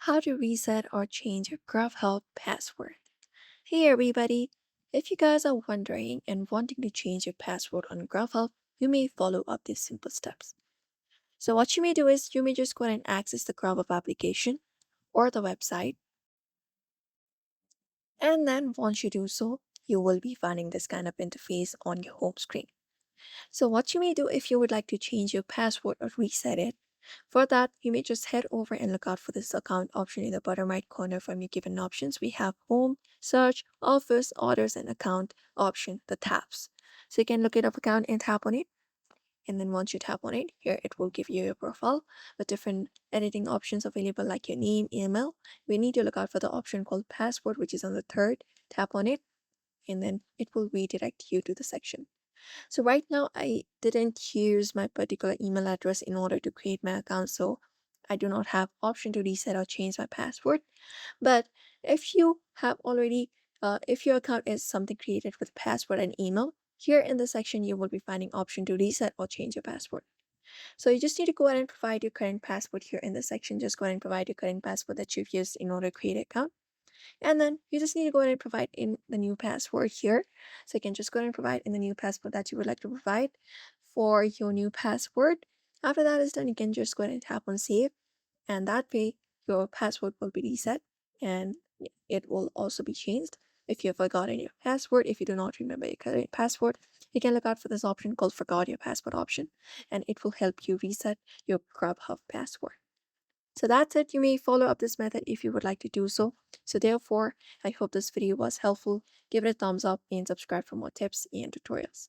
How to reset or change your Grubhub password. Hey everybody! If you guys are wondering and wanting to change your password on Grubhub, you may follow up these simple steps. So what you may do is you may just go ahead and access the Grubhub application or the website, and then once you do so, you will be finding this kind of interface on your home screen. So what you may do if you would like to change your password or reset it, for that, you may just head over and look out for this account option in the bottom right corner from your given options. We have home, search, office, orders, and account option, the tabs. So you can look it up account and tap on it. And then once you tap on it, here it will give you your profile with different editing options available like your name, email. We need to look out for the option called password, which is on the third. Tap on it, and then it will redirect you to the section. So right now I didn't use my particular email address in order to create my account, so I do not have option to reset or change my password. But if you have already, if your account is something created with password and email, here in the section you will be finding option to reset or change your password. So you just need to go ahead and provide your current password here in the section. Just go ahead and provide your current password that you've used in order to create an account. And then you just need to go ahead and provide in the new password here. So you can just go ahead and provide in the new password that you would like to provide for your new password. After that is done, you can just go ahead and tap on save. And that way your password will be reset and it will also be changed. If you have forgotten your password, if you do not remember your current password, you can look out for this option called forgot your password option, and it will help you reset your Grubhub password. So that's it. You may follow up this method if you would like to do so. So therefore, I hope this video was helpful. Give it a thumbs up and subscribe for more tips and tutorials.